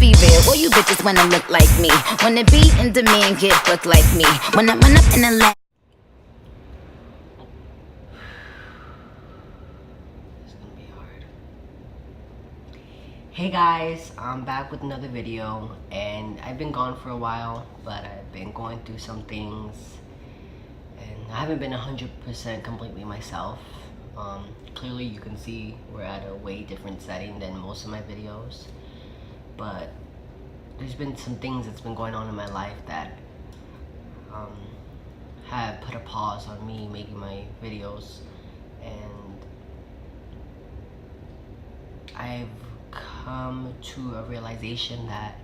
be real. All you bitches wanna look like me, wanna be in demand, get booked like me. When I run up in the lab. It's gonna be hard. Hey guys, I'm back with another video, and I've been gone for a while, but I've been going through some things, and I haven't been 100% completely myself. Clearly you can see we're at a way different setting than most of my videos, but there's been some things that's been going on in my life that have put a pause on me making my videos, and I've come to a realization that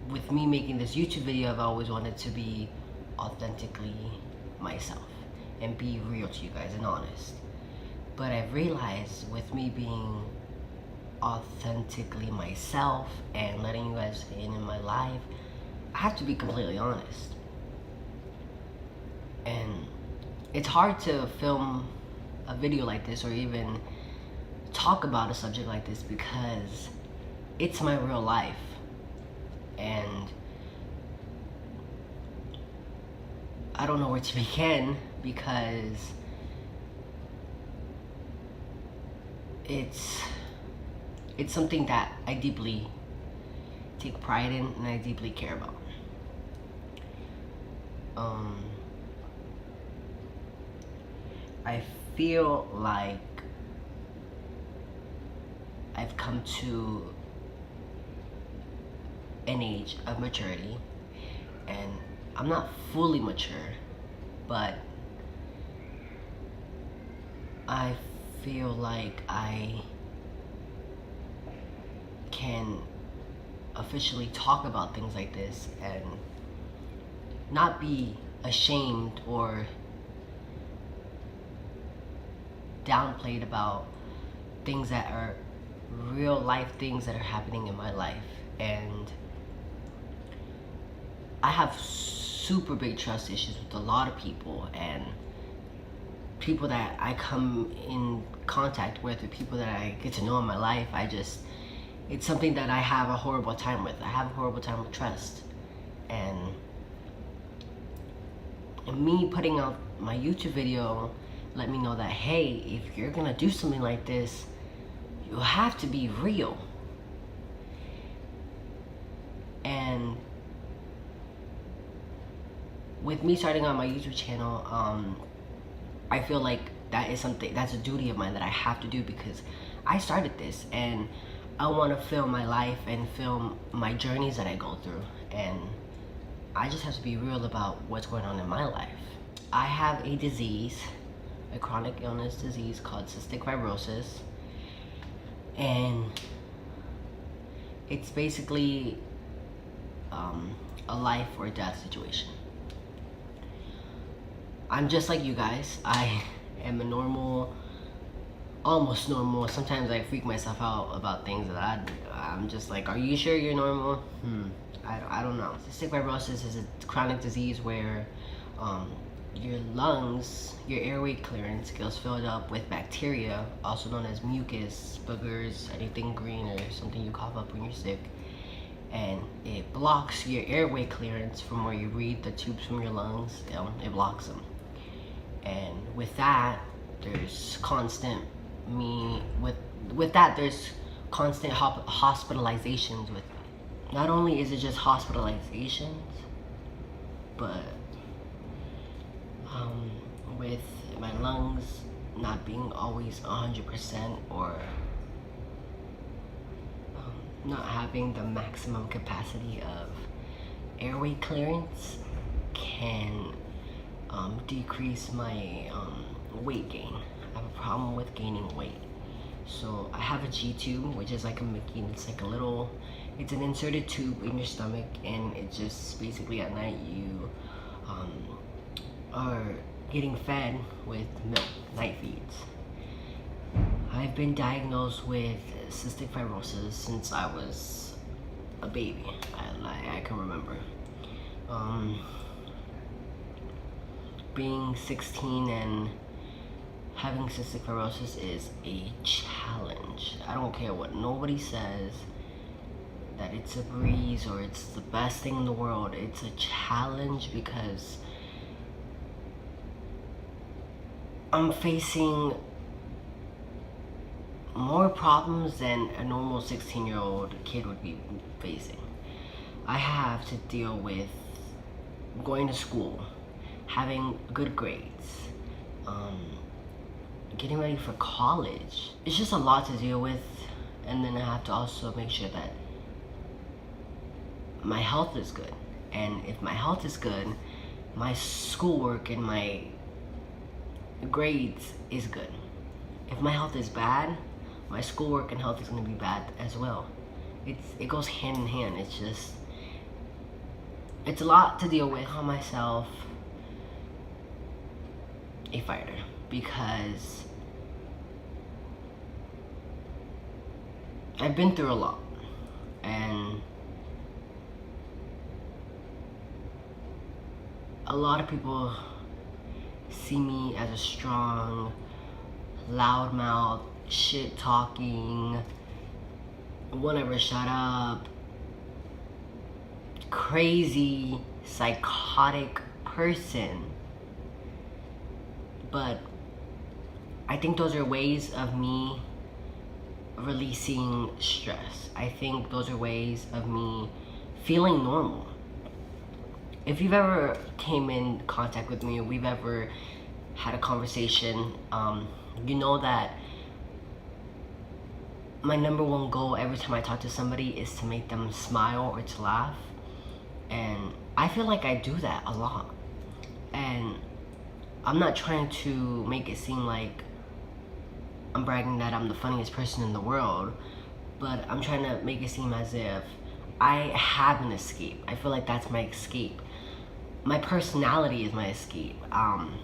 with me making this YouTube video, I've always wanted to be authentically myself and be real to you guys and honest. But I've realized with me being authentically myself and letting you guys in my life, I have to be completely honest. And it's hard to film a video like this or even talk about a subject like this because it's my real life, and I don't know where to begin because it's something that I deeply take pride in and I deeply care about. I feel like I've come to an age of maturity, and I'm not fully mature, but I feel like I can officially talk about things like this and not be ashamed or downplayed about things that are real life things that are happening in my life. And I have super big trust issues with a lot of people, and people that I come in contact with or people that I get to know in my life, it's something that I have a horrible time with. I have a horrible time with trust. And me putting out my YouTube video let me know that, hey, if you're gonna do something like this, you have to be real. And with me starting on my YouTube channel, I feel like that's a duty of mine that I have to do because I started this and I want to film my life and film my journeys that I go through, and I just have to be real about what's going on in my life. I have a disease, a chronic illness disease called cystic fibrosis, and it's basically a life or death situation. I'm just like you guys. I am a normal, almost normal. Sometimes I freak myself out about things that I'm just like, are you sure you're normal? I don't know. Cystic fibrosis is a chronic disease where your lungs, your airway clearance gets filled up with bacteria, also known as mucus, boogers, anything green or something you cough up when you're sick. And it blocks your airway clearance from where you breathe, the tubes from your lungs, it blocks them. And with that, there's constant there's constant hospitalizations with me. Not only is it just hospitalizations, but with my lungs not being always 100% or not having the maximum capacity of airway clearance can decrease my weight gain. I have a problem with gaining weight. So I have a G2, which is like a Mickey. It's like it's an inserted tube in your stomach, and it just basically at night you are getting fed with milk, night feeds. I've been diagnosed with cystic fibrosis since I was a baby. I can remember. Being 16 and Having cystic fibrosis is a challenge. I don't care what nobody says, that it's a breeze or it's the best thing in the world. It's a challenge because I'm facing more problems than a normal 16-year-old kid would be facing. I have to deal with going to school, having good grades, getting ready for college. It's just a lot to deal with, and then I have to also make sure that my health is good. And if my health is good, my schoolwork and my grades is good. If my health is bad, my schoolwork and health is going to be bad as well. It goes hand in hand. It's a lot to deal with on myself, a fighter, because I've been through a lot, and a lot of people see me as a strong, loudmouth, shit talking, won't ever shut up, crazy, psychotic person. But I think those are ways of me releasing stress. I think those are ways of me feeling normal. If you've ever came in contact with me, or we've ever had a conversation, you know that my number one goal every time I talk to somebody is to make them smile or to laugh. And I feel like I do that a lot. And I'm not trying to make it seem like I'm bragging that I'm the funniest person in the world, but I'm trying to make it seem as if I have an escape. I feel like that's my escape. My personality is my escape. I'm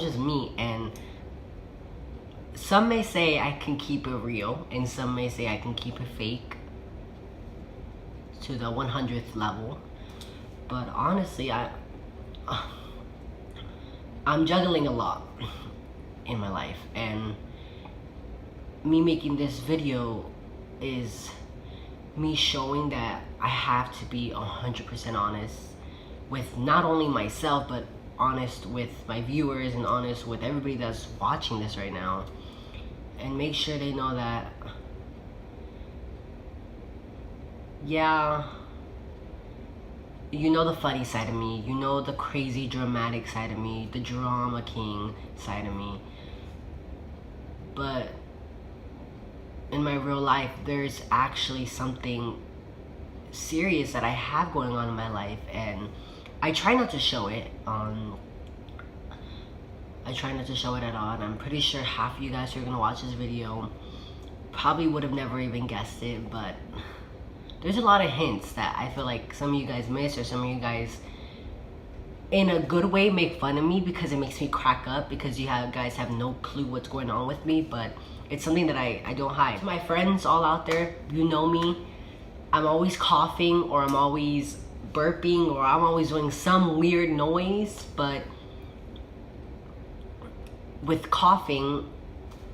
just me, and some may say I can keep it real, and some may say I can keep it fake to the 100th level. But honestly, I'm juggling a lot in my life, and me making this video is me showing that I have to be 100% honest with not only myself, but honest with my viewers and honest with everybody that's watching this right now, and make sure they know that, yeah, you know the funny side of me, you know the crazy dramatic side of me, the drama king side of me, but in my real life there's actually something serious that I have going on in my life, and I try not to show it. I try not to show it at all, and I'm pretty sure half of you guys who are gonna watch this video probably would have never even guessed it, but there's a lot of hints that I feel like some of you guys miss, or some of you guys in a good way make fun of me because it makes me crack up, because you guys have no clue what's going on with me, but it's something that I don't hide. My friends all out there, you know me, I'm always coughing, or I'm always burping, or I'm always doing some weird noise. But with coughing,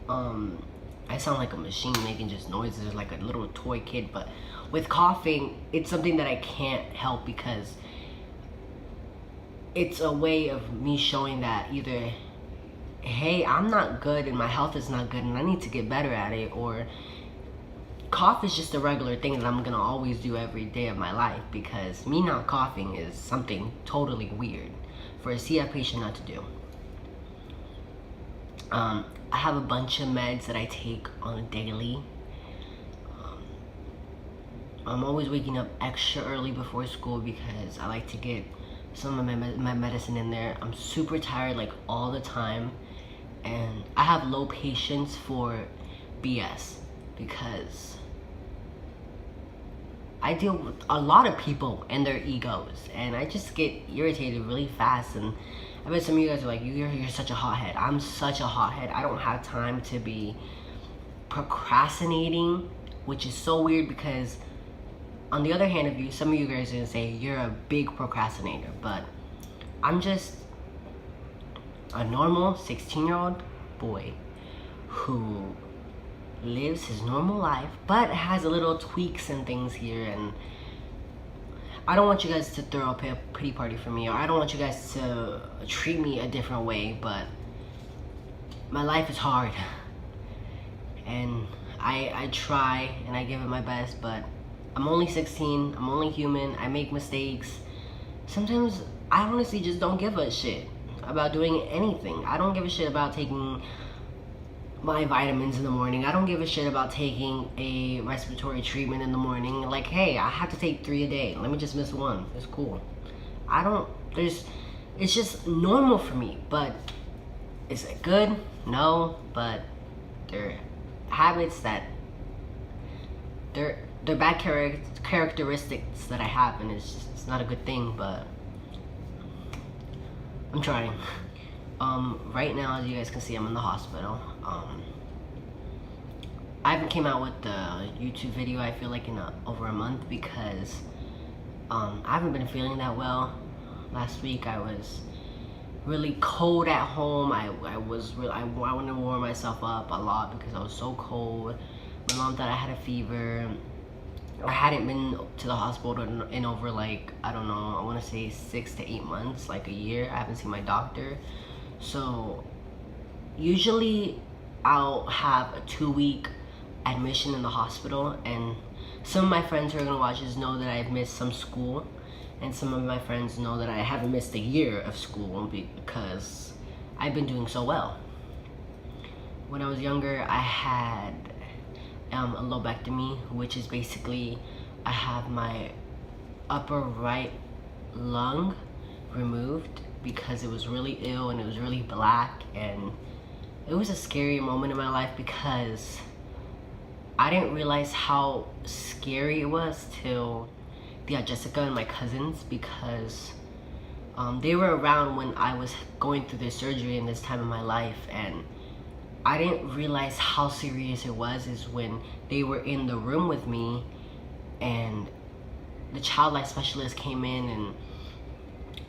I sound like a machine making just noises like a little toy kid, but with coughing, it's something that I can't help, because it's a way of me showing that either, hey, I'm not good and my health is not good and I need to get better at it, or cough is just a regular thing that I'm gonna always do every day of my life, because me not coughing is something totally weird for a CF patient not to do. I have a bunch of meds that I take on a daily. I'm always waking up extra early before school because I like to get some of my medicine in there. I'm super tired like all the time, and I have low patience for BS because I deal with a lot of people and their egos, and I just get irritated really fast. And I bet some of you guys are like, you're such a hothead. I'm such a hothead. I don't have time to be procrastinating, which is so weird, because on the other hand of you, some of you guys are gonna say you're a big procrastinator, but I'm just a normal 16-year-old boy who lives his normal life, but has a little tweaks and things here. And I don't want you guys to throw a pity party for me, or I don't want you guys to treat me a different way, but my life is hard. And I try and I give it my best, but I'm only 16, I'm only human, I make mistakes. Sometimes I honestly just don't give a shit about doing anything. I don't give a shit about taking my vitamins in the morning. I don't give a shit about taking a respiratory treatment in the morning. Like, hey, I have to take 3 a day. Let me just miss one. It's cool. It's just normal for me. But is it good? No, but they're habits that, they're bad characteristics that I have, and it's not a good thing, but I'm trying. Right now, as you guys can see, I'm in the hospital. I haven't came out with the YouTube video, I feel like, in over a month, because I haven't been feeling that well. Last week I was really cold at home. I wanted to warm myself up a lot because I was so cold. My mom thought I had a fever. I hadn't been to the hospital in over, like, I don't know, I want to say 6 to 8 months, like a year. I haven't seen my doctor. So usually I'll have a 2-week admission in the hospital, and some of my friends who are gonna watch this know that I've missed some school, and some of my friends know that I haven't missed a year of school because I've been doing so well. When I was younger, I had a lobectomy, which is basically I have my upper right lung removed because it was really ill and it was really black, and it was a scary moment in my life because I didn't realize how scary it was till Jessica and my cousins, because they were around when I was going through this surgery in this time of my life, and I didn't realize how serious it was is when they were in the room with me and the child life specialist came in, and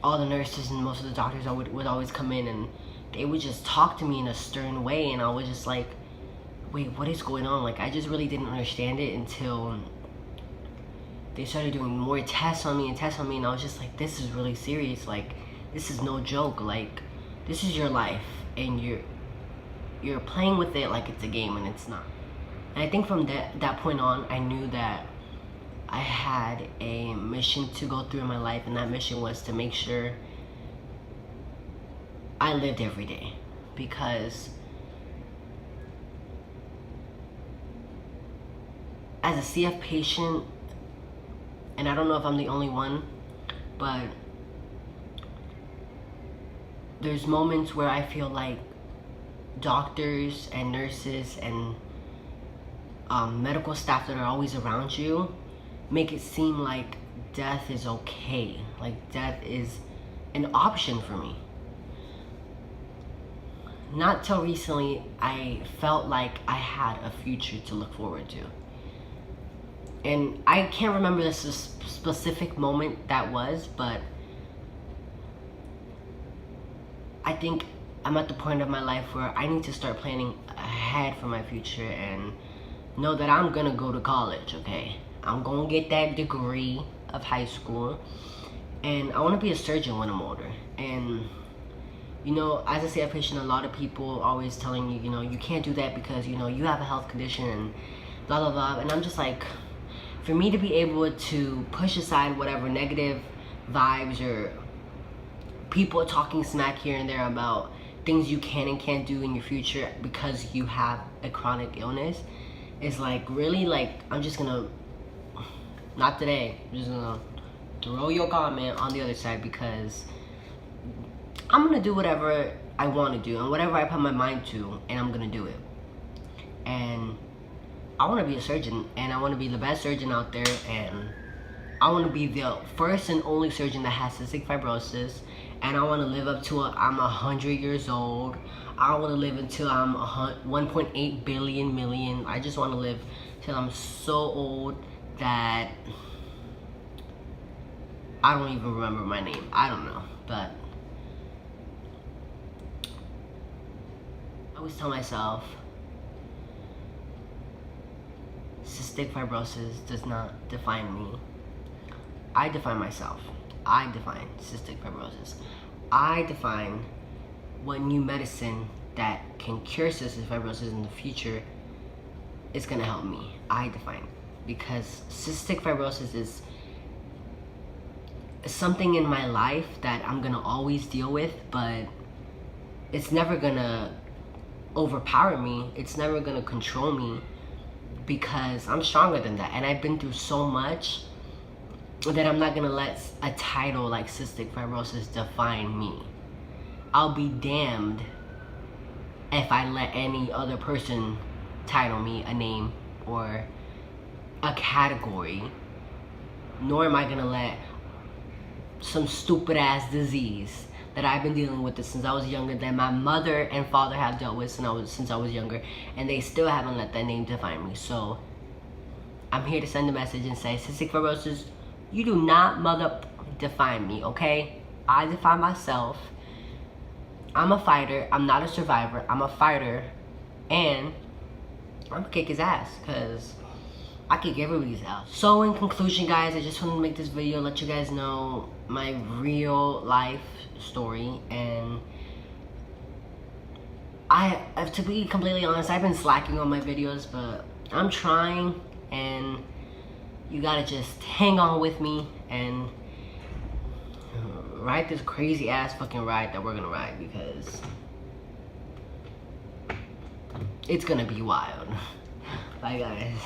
all the nurses and most of the doctors would always come in, and they would just talk to me in a stern way, and I was just like, wait, what is going on? Like, I just really didn't understand it until they started doing more tests on me, and I was just like, this is really serious. Like, this is no joke. Like, this is your life, and you're playing with it like it's a game, and it's not. And I think from that point on, I knew that I had a mission to go through in my life, and that mission was to make sure I lived every day. Because as a CF patient, and I don't know if I'm the only one, but there's moments where I feel like doctors and nurses and medical staff that are always around you make it seem like death is okay, like death is an option for me. Not till recently, I felt like I had a future to look forward to. And I can't remember the specific moment that was, but I think I'm at the point of my life where I need to start planning ahead for my future and know that I'm gonna go to college, okay? I'm gonna get that degree of high school, and I wanna be a surgeon when I'm older. And, you know, as a CF patient, a lot of people always telling you, you know, you can't do that because, you know, you have a health condition and blah, blah, blah. And I'm just like, for me to be able to push aside whatever negative vibes or people talking smack here and there about things you can and can't do in your future because you have a chronic illness, is like, really, like, I'm just gonna, not today, I'm just gonna throw your comment on the other side, because I'm gonna do whatever I want to do and whatever I put my mind to, and I'm gonna do it. And I want to be a surgeon, and I want to be the best surgeon out there, and I want to be the first and only surgeon that has cystic fibrosis, and I want to live up to I'm 100 years old. I want to live until I'm 1.8 billion million. I just want to live till I'm so old that I don't even remember my name. I don't know, but always tell myself, cystic fibrosis does not define me. I define myself. I define cystic fibrosis. I define what new medicine that can cure cystic fibrosis in the future is gonna help me. I define. Because cystic fibrosis is something in my life that I'm gonna always deal with, but it's never gonna overpower me. It's never gonna control me, because I'm stronger than that. And I've been through so much that I'm not gonna let a title like cystic fibrosis define me. I'll be damned if I let any other person title me a name or a category, nor am I gonna let some stupid ass disease that I've been dealing with since I was younger, that my mother and father have dealt with since I was younger, and they still haven't let that name define me. So I'm here to send a message and say, cystic fibrosis, you do not mother define me, okay? I define myself. I'm a fighter. I'm not a survivor. I'm a fighter, and I'm gonna kick his ass, because I kick everybody's ass. So in conclusion, guys, I just wanted to make this video, let you guys know my real life story. And to be completely honest, I've been slacking on my videos, but I'm trying, and you gotta just hang on with me and ride this crazy ass fucking ride that we're gonna ride, because it's gonna be wild. Bye, guys.